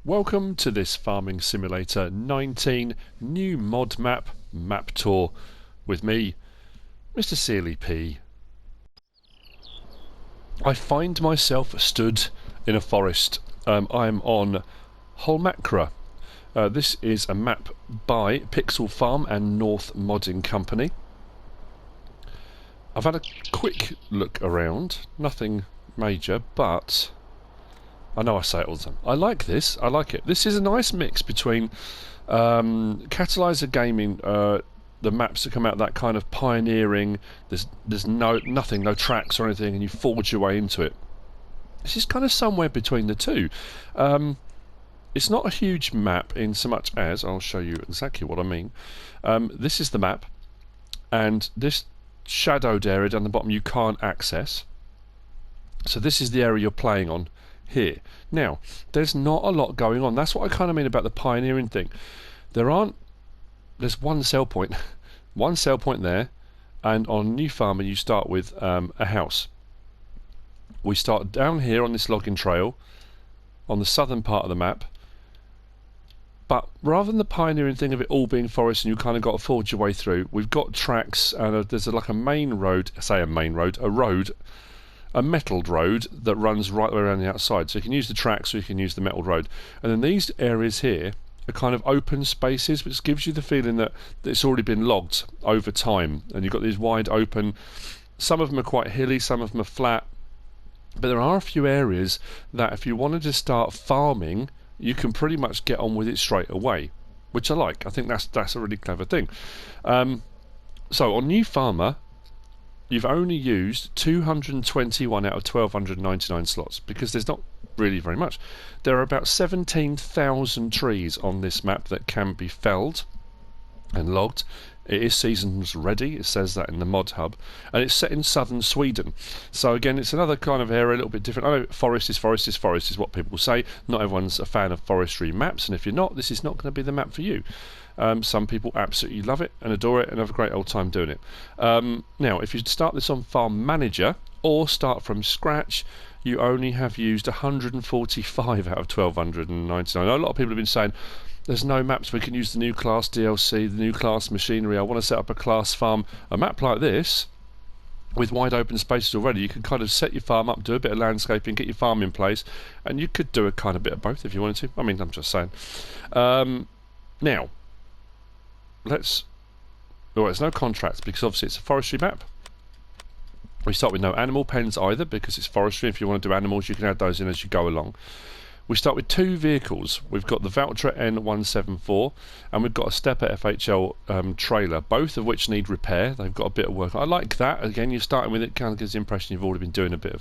Welcome to this Farming Simulator 19 new mod map tour with me, MrSealyp. I find myself stood in a forest. I'm on HOLMAKRA. This is a map by PixelFarm and North Modding Company. I've had a quick look around, nothing major, but I know I say it all the time. I like this. I like it. This is a nice mix between Catalyzer Gaming, the maps that come out, that kind of pioneering. There's nothing, no tracks or anything, and you forge your way into it. This is kind of somewhere between the two. It's not a huge map in so much as I'll show you exactly what I mean. This is the map, and this shadowed area down the bottom you can't access. So this is the area you're playing on here. Now, there's not a lot going on. That's what I kind of mean about the pioneering thing. There's one sell point, one sell point there, and on New Farmer you start with a house. We start down here on this logging trail, on the southern part of the map, but rather than the pioneering thing of it all being forest and you kind of got to forge your way through, we've got tracks, and there's like a main road, a metalled road that runs right the way around the outside. So you can use the tracks or you can use the metalled road. And then these areas here are kind of open spaces, which gives you the feeling that it's already been logged over time. And you've got these wide open, some of them are quite hilly, some of them are flat. But there are a few areas that if you wanted to start farming, you can pretty much get on with it straight away, which I like. I think that's a really clever thing. So on New Farmer, you've only used 221 out of 1299 slots because there's not really very much. There are about 17,000 trees on this map that can be felled and logged. It is seasons ready, it says that in the Modhub, and it's set in southern Sweden. So again, it's another kind of area, a little bit different. I know forest is what people say. Not everyone's a fan of forestry maps, and if you're not, this is not going to be the map for you. Some people absolutely love it and adore it and have a great old time doing it. Now, if you start this on Farm Manager or start from scratch, you only have used 145 out of 1299. A lot of people have been saying there's no maps we can use the new class DLC, the new class machinery. I want to set up a class farm. A map like this, with wide open spaces already, you can kind of set your farm up, do a bit of landscaping, get your farm in place, and you could do a kind of bit of both if you wanted to. I mean, I'm just saying. Now, there's no contracts because obviously it's a forestry map. We start with no animal pens either because it's forestry. If you want to do animals, you can add those in as you go along. We start with two vehicles. We've got the Valtra N174 and we've got a Stepper FHL trailer, both of which need repair. They've got a bit of work. I like that. Again, you're starting with it, kind of gives the impression you've already been doing a bit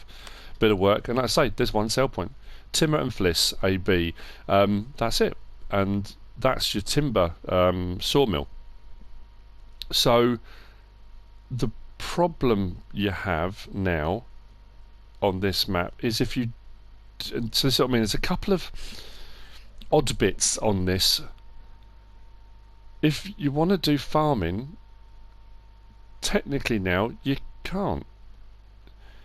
of work. And like I say, there's one sell point. Timber and Fliss AB. That's it. And that's your timber sawmill. So the problem you have now on this map is if you, so this is what I mean, there's a couple of odd bits on this. If you want to do farming, technically now you can't.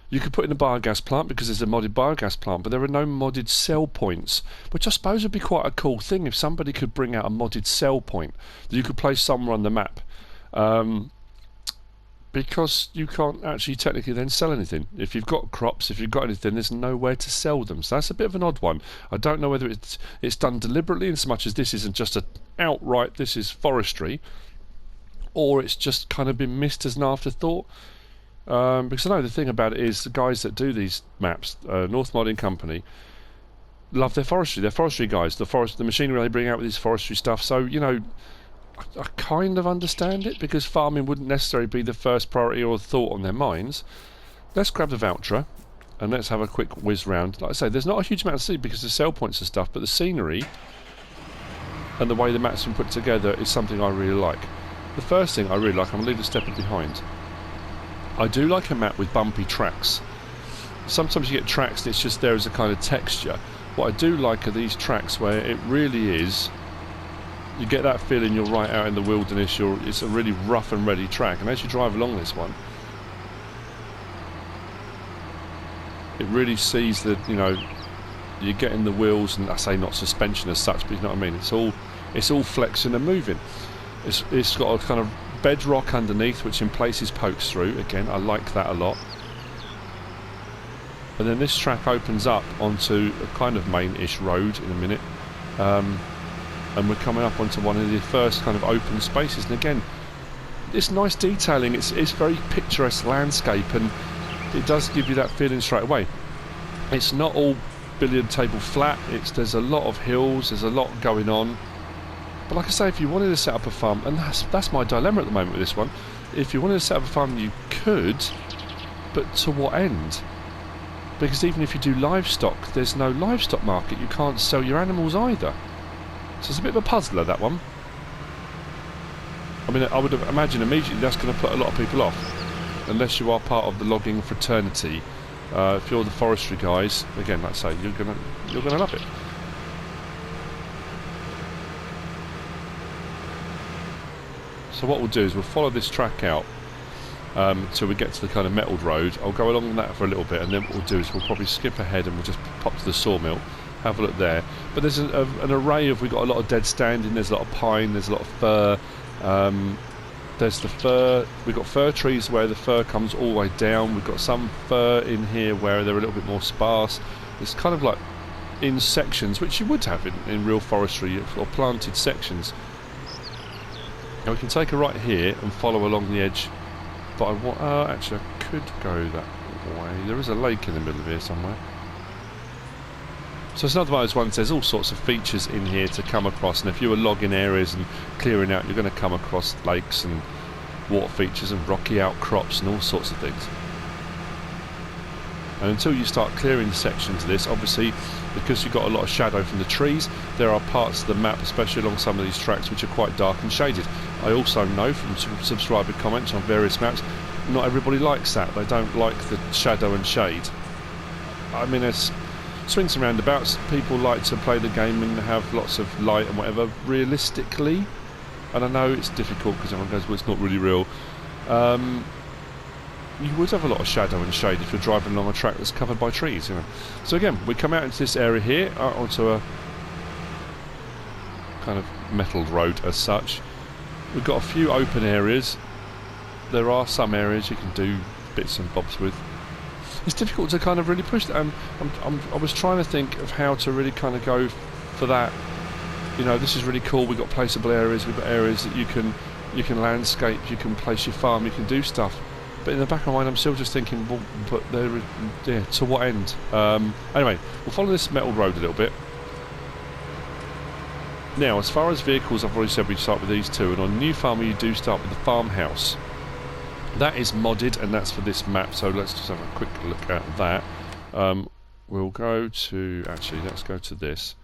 You could put in a biogas plant because there's a modded biogas plant, but there are no modded sell points, which I suppose would be quite a cool thing if somebody could bring out a modded sell point that you could place somewhere on the map. Because you can't actually technically then sell anything. If you've got crops, if you've got anything, there's nowhere to sell them. So that's a bit of an odd one. I don't know whether it's done deliberately in so much as this isn't just a outright this is forestry, or it's just kind of been missed as an afterthought. Because I know the thing about it is the guys that do these maps, North Modding Company, love their forestry. They're forestry guys. The machinery they bring out with this forestry stuff. So, you know, I kind of understand it because farming wouldn't necessarily be the first priority or thought on their minds. Let's grab the Valtra and let's have a quick whiz round. Like I say, there's not a huge amount to see because of sell points and stuff, but the scenery and the way the map's been put together is something I really like. The first thing I really like, I'm going to leave the stepper behind. I do like a map with bumpy tracks. Sometimes you get tracks and it's just there as a kind of texture. What I do like are these tracks where it really is, you get that feeling you're right out in the wilderness, it's a really rough and ready track, and as you drive along this one, it really sees the, you know, you're getting the wheels, and I say not suspension as such, but you know what I mean. It's all flexing and moving. It's got a kind of bedrock underneath, which in places pokes through. Again, I like that a lot. And then this track opens up onto a kind of main-ish road in a minute, and we're coming up onto one of the first kind of open spaces. And again, it's nice detailing. It's very picturesque landscape, and it does give you that feeling straight away. It's not all billiard table flat. There's a lot of hills. There's a lot going on. But like I say, if you wanted to set up a farm, and that's my dilemma at the moment with this one, if you wanted to set up a farm, you could, but to what end? Because even if you do livestock, there's no livestock market. You can't sell your animals either. So it's a bit of a puzzler, that one. I mean, I would imagine immediately that's going to put a lot of people off, unless you are part of the logging fraternity. If you're the forestry guys, again, like I say, you're gonna love it. So what we'll do is we'll follow this track out till we get to the kind of metalled road. I'll go along that for a little bit, and then what we'll do is we'll probably skip ahead and we'll just pop to the sawmill, have a look there. But there's an array of, we've got a lot of dead standing, there's a lot of pine, there's a lot of fir. There's the fir, we've got fir trees where the fir comes all the way down. We've got some fir in here where they're a little bit more sparse. It's kind of like in sections, which you would have in real forestry, or planted sections. Now we can take a right here and follow along the edge, but I want, actually I could go that way. There is a lake in the middle of here somewhere. So it's another one of those ones, there's all sorts of features in here to come across, and if you were logging areas and clearing out, you're going to come across lakes and water features and rocky outcrops and all sorts of things. And until you start clearing sections of this, obviously, because you've got a lot of shadow from the trees, there are parts of the map, especially along some of these tracks, which are quite dark and shaded. I also know from subscriber comments on various maps, not everybody likes that. They don't like the shadow and shade. I mean, it's swings and roundabouts. People like to play the game and have lots of light and whatever, realistically. And I know it's difficult because everyone goes, well, it's not really real. You would have a lot of shadow and shade if you're driving along a track that's covered by trees, you know. So again, we come out into this area here, onto a kind of metalled road as such. We've got a few open areas. There are some areas you can do bits and bobs with. It's difficult to kind of really push that. I was trying to think of how to really kind of go for that. You know, this is really cool. We've got placeable areas. We've got areas that you can landscape. You can place your farm. You can do stuff. But in the back of my mind, I'm still just thinking, well, but there, yeah, to what end? Anyway, we'll follow this metal road a little bit. Now, as far as vehicles, I've already said we start with these two, and on New Farmer you do start with the farmhouse. That is modded, and that's for this map, so let's just have a quick look at that. We'll go to, actually, let's go to this.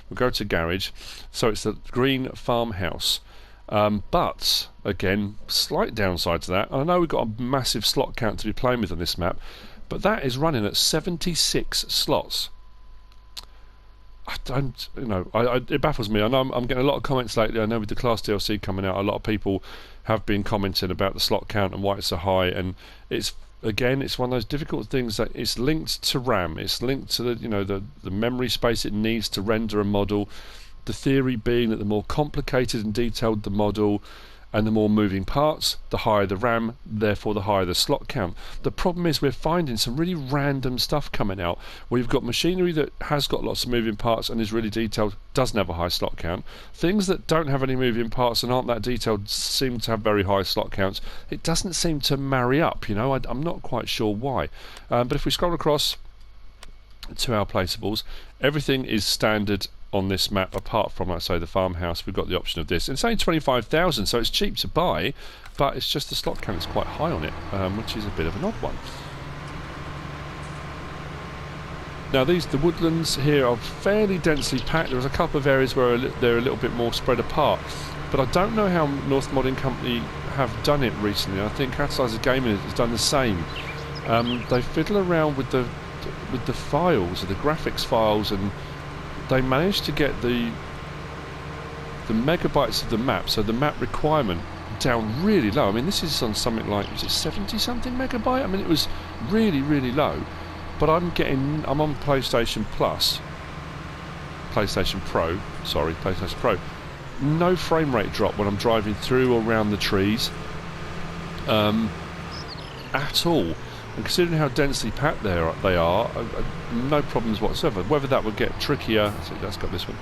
We'll go to garage. So it's the green farmhouse. But, again, slight downside to that. I know we've got a massive slot count to be playing with on this map, but that is running at 76 slots. I don't, you know, it baffles me. I know I'm getting a lot of comments lately. I know with the Class DLC coming out, a lot of people have been commenting about the slot count and why it's so high. And it's, again, it's one of those difficult things that it's linked to RAM. It's linked to the, you know, the memory space it needs to render a model. The theory being that the more complicated and detailed the model and the more moving parts, the higher the RAM, therefore the higher the slot count. The problem is we're finding some really random stuff coming out where you've got machinery that has got lots of moving parts and is really detailed, doesn't have a high slot count. Things that don't have any moving parts and aren't that detailed seem to have very high slot counts. It doesn't seem to marry up, you know. I'm not quite sure why. But if we scroll across to our placeables, everything is standard on this map, apart from, let's say, the farmhouse. We've got the option of this. And it's only 25,000, so it's cheap to buy, but it's just the slot count is quite high on it, which is a bit of an odd one. Now the woodlands here are fairly densely packed. There's a couple of areas where they're a little bit more spread apart, but I don't know how North Modding Company have done it recently. I think Catalyzer Gaming has done the same. They fiddle around with the files, the graphics files, and they managed to get the megabytes of the map, so the map requirement, down really low. I mean, this is on something like, was it 70 something megabyte? I mean, it was really, really low. But I'm on PlayStation Plus, PlayStation Pro, no frame rate drop when I'm driving through or around the trees at all. And considering how densely packed they are, no problems whatsoever. Whether that would get trickier, that's got this one.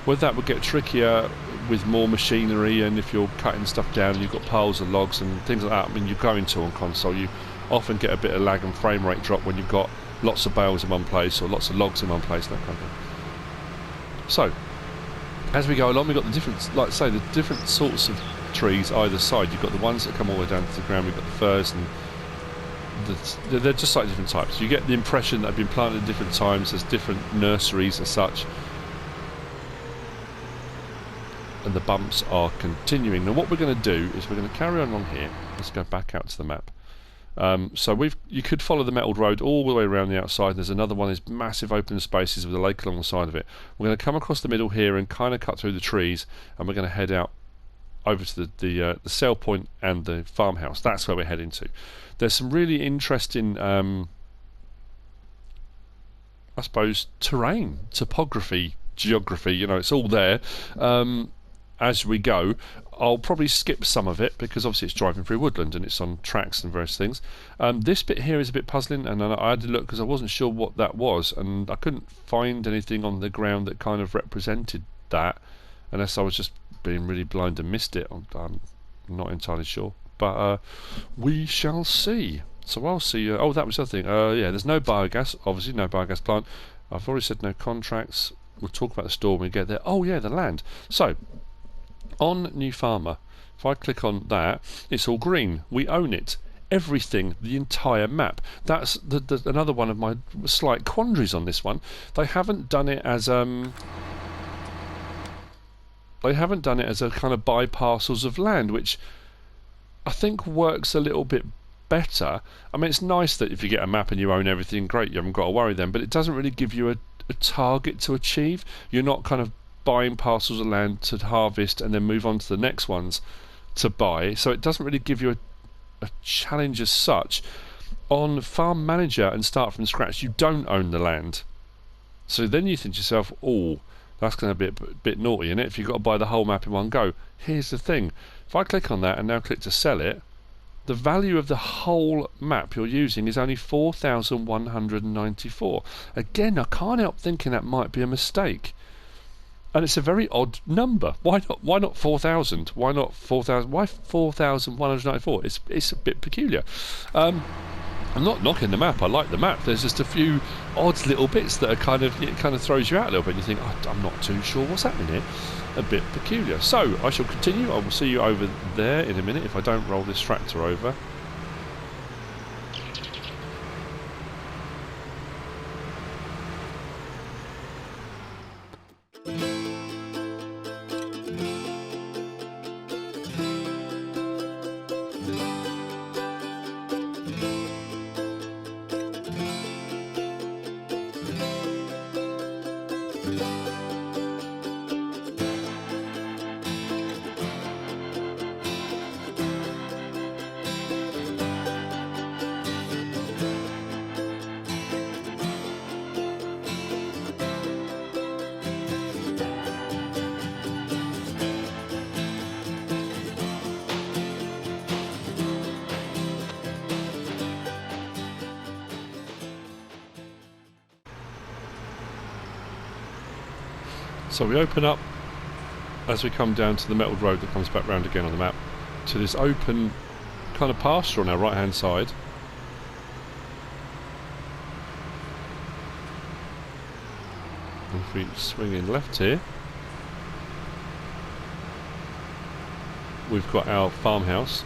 Whether that would get trickier with more machinery, and if you're cutting stuff down and you've got piles of logs and things like that, I mean, you're going to on console, you often get a bit of lag and frame rate drop when you've got lots of bales in one place or lots of logs in one place, that kind of thing. So, as we go along, we've got the different, like I say, the different sorts of trees either side. You've got the ones that come all the way down to the ground, we've got the firs, and they're just like different types. You get the impression that they've been planted at different times, there's different nurseries as such. And the bumps are continuing. Now what we're going to do is we're going to carry on along here. Let's go back out to the map. So you could follow the metalled road all the way around the outside. There's another one, there's massive open spaces with a lake along the side of it. We're going to come across the middle here and kind of cut through the trees, and we're going to head out over to the sale point and the farmhouse. That's where we're heading to. There's some really interesting, I suppose, terrain, topography, geography, you know, it's all there. As we go, I'll probably skip some of it because obviously it's driving through woodland and it's on tracks and various things. This bit here is a bit puzzling, and I had to look because I wasn't sure what that was, and I couldn't find anything on the ground that kind of represented that, unless I was just being really blind and missed it. I'm not entirely sure, but we shall see. So I'll see. Oh, that was the other thing. Yeah, there's no biogas, obviously no biogas plant. I've already said no contracts. We'll talk about the store when we get there. Oh yeah, the land. So on New Farmer, if I click on that, it's all green. We own it. Everything, the entire map. That's another one of my slight quandaries on this one. They haven't done it as a kind of buy parcels of land, which I think works a little bit better. I mean, it's nice that if you get a map and you own everything, great, you haven't got to worry then, but it doesn't really give you a target to achieve. You're not kind of buying parcels of land to harvest and then move on to the next ones to buy, so it doesn't really give you a challenge as such. On Farm Manager and Start from Scratch, you don't own the land, so then you think to yourself, oh, that's going to be a bit naughty, isn't it, if you've got to buy the whole map in one go. Here's the thing, if I click on that and now click to sell it, the value of the whole map you're using is only 4,194. Again, I can't help thinking that might be a mistake. And it's a very odd number. Why not 4,000? Why not 4,000? Why 4,194? It's a bit peculiar. I'm not knocking the map. I like the map. There's just a few odd little bits that are kind of throws you out a little bit. And you think, oh, I'm not too sure what's happening here. A bit peculiar. So I shall continue. I will see you over there in a minute if I don't roll this tractor over. So we open up, as we come down to the metalled road that comes back round again on the map, to this open kind of pasture on our right hand side. If we swing in left here, we've got our farmhouse.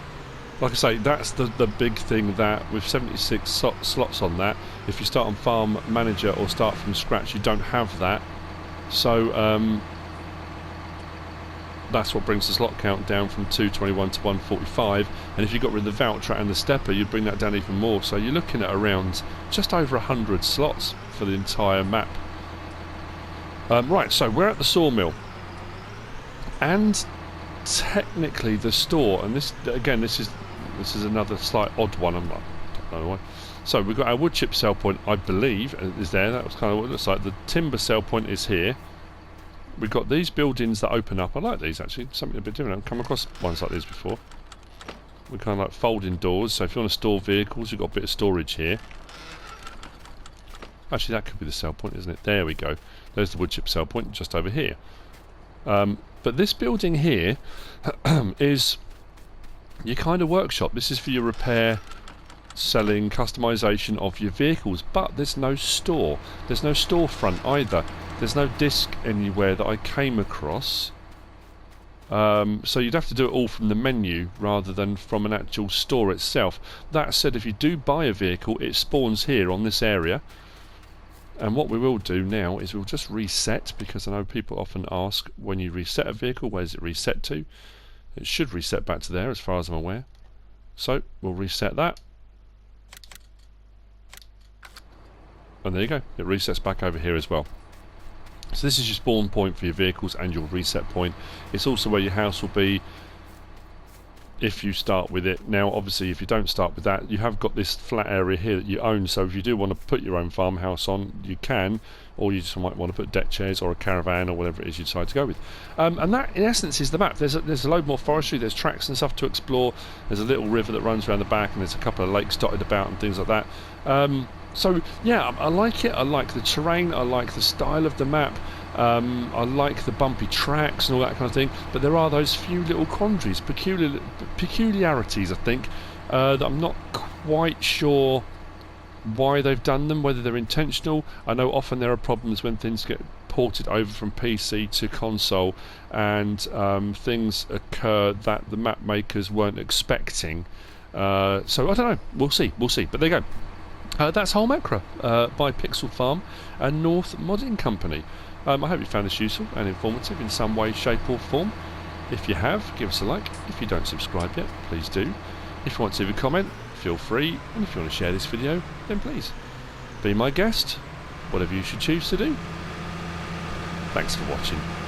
Like I say, that's the big thing, that with 76 slots on that, if you start on Farm Manager or start from scratch, you don't have that. So that's what brings the slot count down from 221 to 145, and if you got rid of the voucher and the stepper, you'd bring that down even more. So you're looking at around just over 100 slots for the entire map. Right, so we're at the sawmill, and technically the store, and this again, this is another slight odd one. I don't know why. So we've got our wood chip sell point, I believe, is there. That was kind of what it looks like. The timber sell point is here. we've got these buildings that open up. I like these actually, something a bit different. I've come across ones like these before. We're kind of like folding doors, so if you want to store vehicles, you've got a bit of storage here. Actually, that could be the sell point, isn't it? There we go. There's the wood chip sell point, just over here. But this building here is your kind of workshop. This is for your repair, selling, customization of your vehicles, but there's no store. There's no storefront either. There's no disc anywhere that I came across. So you'd have to do it all from the menu rather than from an actual store itself. That said, if you do buy a vehicle, it spawns here on this area. And what we will do now is we'll just reset, because I know people often ask, when you reset a vehicle, where does it reset to? It should reset back to there as far as I'm aware. So we'll reset that. And there you go, it resets back over here as well. So this is your spawn point for your vehicles and your reset point. It's also where your house will be if you start with it. Now obviously if you don't start with that, you have got this flat area here that you own, so if you do want to put your own farmhouse on, you can, or you just might want to put deck chairs or a caravan or whatever it is you decide to go with. And that in essence is the map. There's a load more forestry, there's tracks and stuff to explore, there's a little river that runs around the back, and there's a couple of lakes dotted about and things like that. So yeah, I like it. I like the terrain, I like the style of the map, I like the bumpy tracks and all that kind of thing, but there are those few little quandaries, peculiarities I think, that I'm not quite sure why they've done them, whether they're intentional. I know often there are problems when things get ported over from PC to console and things occur that the map makers weren't expecting, so I don't know, we'll see, but there you go. That's HOLMAKRA by PixelFarm and North Modding Company. I hope you found this useful and informative in some way, shape or form. If you have, give us a like. If you don't subscribe yet, please do. If you want to leave a comment, feel free. And if you want to share this video, then please be my guest, whatever you should choose to do. Thanks for watching.